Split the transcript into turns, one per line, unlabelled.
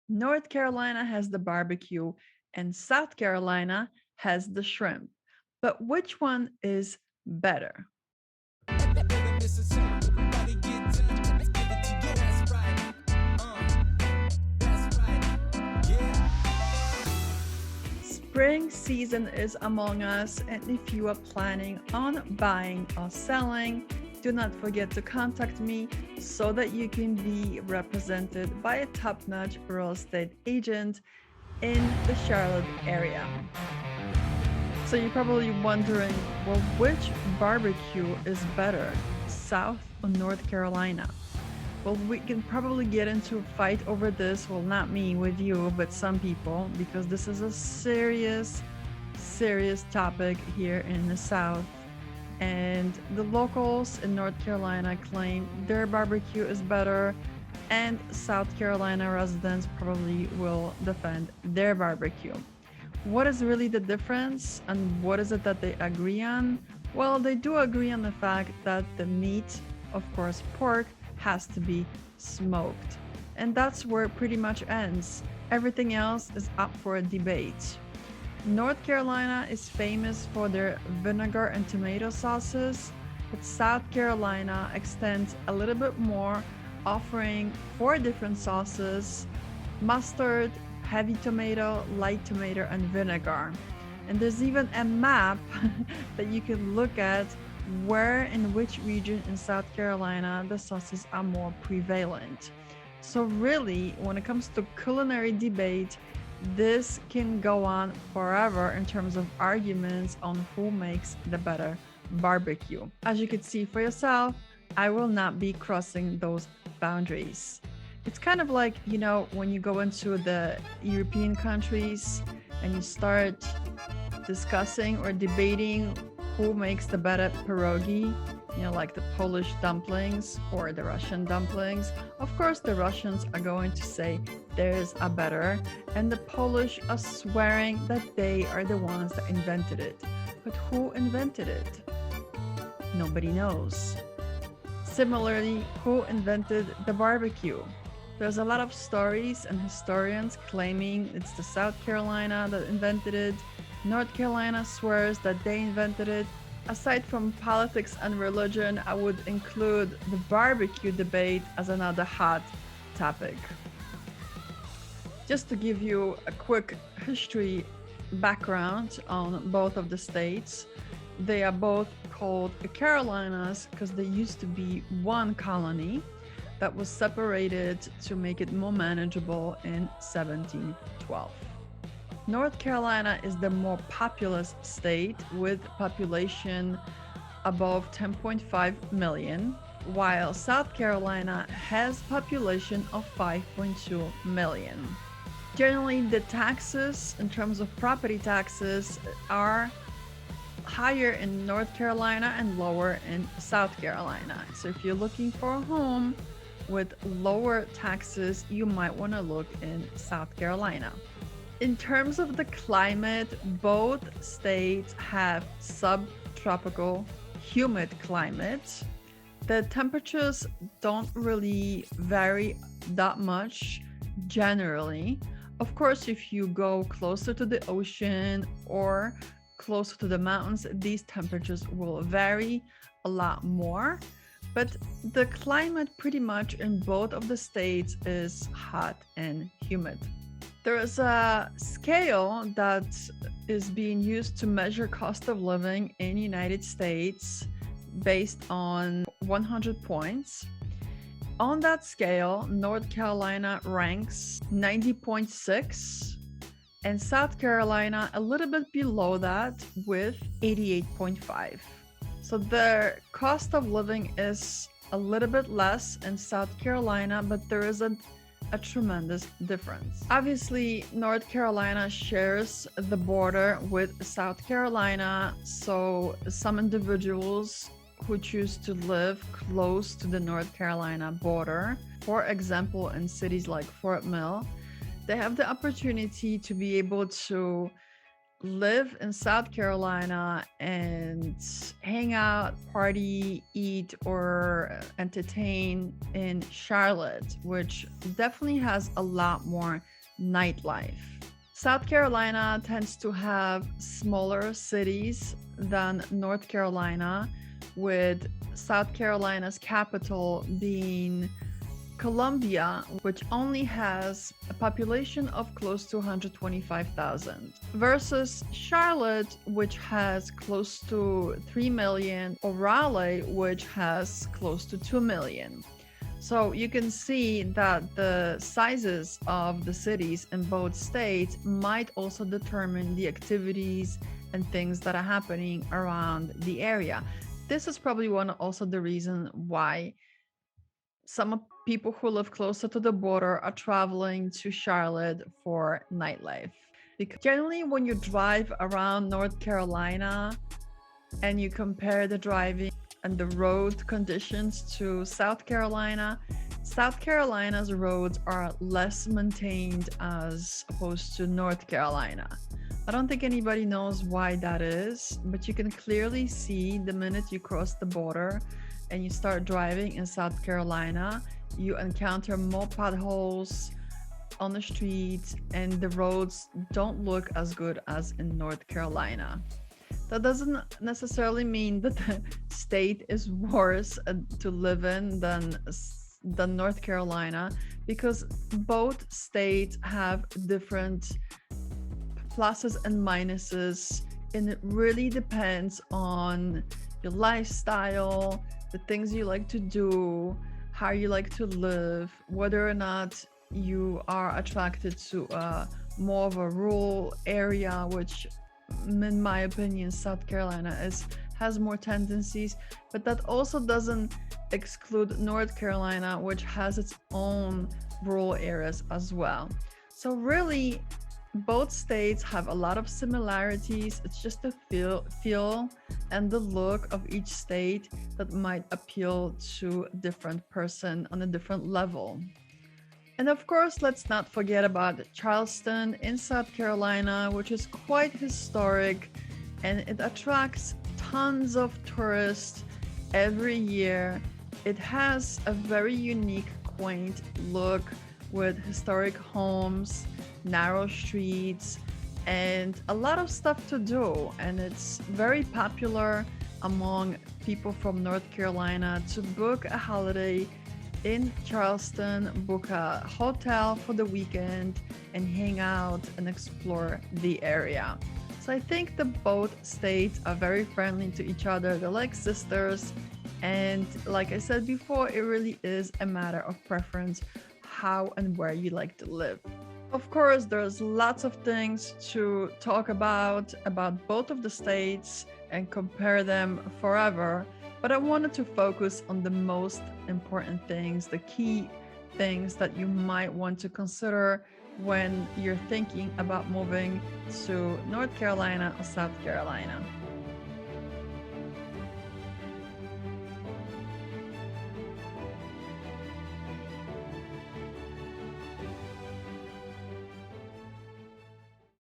North Carolina has the barbecue and South Carolina has the shrimp. But which one is better? Spring season is among us, and if you are planning on buying or selling, do not forget to contact me so that you can be represented by a top-notch real estate agent in the Charlotte area. So you're probably wondering, well, which barbecue is better, South or North Carolina? Well, we can probably get into a fight over this. Well, not me with you, but some people, because this is a serious topic here in the South. And the locals in North Carolina claim their barbecue is better, and South Carolina residents probably will defend their barbecue. What is really the difference, and what is it that they agree on? Well, they do agree on the fact that the meat, of course, pork, has to be smoked. And that's where it pretty much ends. Everything else is up for a debate. North Carolina is famous for their vinegar and tomato sauces, but South Carolina extends a little bit more, offering 4 different sauces: mustard, heavy tomato, light tomato, and vinegar. And there's even a map that you can look at where in which region in South Carolina the sauces are more prevalent. So really, when it comes to culinary debate, this can go on forever in terms of arguments on who makes the better barbecue. As you can see for yourself, I will not be crossing those boundaries. It's kind of like, when you go into the European countries and you start discussing or debating who makes the better pierogi, like the Polish dumplings or the Russian dumplings. Of course, the Russians are going to say theirs are better, and the Polish are swearing that they are the ones that invented it. But who invented it? Nobody knows. Similarly, who invented the barbecue? There's a lot of stories and historians claiming it's the South Carolina that invented it. North Carolina swears that they invented it. Aside from politics and religion, I would include the barbecue debate as another hot topic. Just to give you a quick history background on both of the states, they are both called Carolinas because they used to be one colony that was separated to make it more manageable in 1712. North Carolina is the more populous state with population above 10.5 million, while South Carolina has population of 5.2 million. Generally, the taxes in terms of property taxes are higher in North Carolina and lower in South Carolina. So if you're looking for a home with lower taxes, you might want to look in South Carolina. In terms of the climate, both states have subtropical humid climate. The temperatures don't really vary that much generally. Of course, if you go closer to the ocean or closer to the mountains, these temperatures will vary a lot more. But the climate pretty much in both of the states is hot and humid. There is a scale that is being used to measure cost of living in the United States based on 100 points. On that scale, North Carolina ranks 90.6 and South Carolina a little bit below that with 88.5. So the cost of living is a little bit less in South Carolina, but there isn't a tremendous difference. Obviously, North Carolina shares the border with South Carolina, so some individuals who choose to live close to the North Carolina border, for example, in cities like Fort Mill, they have the opportunity to be able to live in South Carolina and hang out, party, eat, or entertain in Charlotte, which definitely has a lot more nightlife. South Carolina tends to have smaller cities than North Carolina, with South Carolina's capital being Columbia, which only has a population of close to 125,000, versus Charlotte, which has close to 3 million, or Raleigh, which has close to 2 million. So you can see that the sizes of the cities in both states might also determine the activities and things that are happening around the area. This is probably one also the reason why some people who live closer to the border are traveling to Charlotte for nightlife. Because generally, when you drive around North Carolina and you compare the driving and the road conditions to South Carolina, South Carolina's roads are less maintained as opposed to North Carolina. I don't think anybody knows why that is, but you can clearly see the minute you cross the border and you start driving in South Carolina, you encounter more potholes on the streets and the roads don't look as good as in North Carolina. That doesn't necessarily mean that the state is worse to live in than North Carolina, because both states have different pluses and minuses, and it really depends on your lifestyle, the things you like to do, how you like to live, whether or not you are attracted to more of a rural area, which in my opinion South Carolina has more tendencies, but that also doesn't exclude North Carolina, which has its own rural areas as well. So really both states have a lot of similarities. It's just the feel and the look of each state that might appeal to a different person on a different level. And of course, let's not forget about Charleston in South Carolina, which is quite historic and it attracts tons of tourists every year. It has a very unique, quaint look with historic homes, narrow streets, and a lot of stuff to do. And it's very popular among people from North Carolina to book a holiday in Charleston, book a hotel for the weekend, and hang out and explore the area. So I think the both states are very friendly to each other. They're like sisters. And like I said before, it really is a matter of preference, how and where you like to live. Of course, there's lots of things to talk about both of the states and compare them forever, but I wanted to focus on the most important things, the key things that you might want to consider when you're thinking about moving to North Carolina or South Carolina.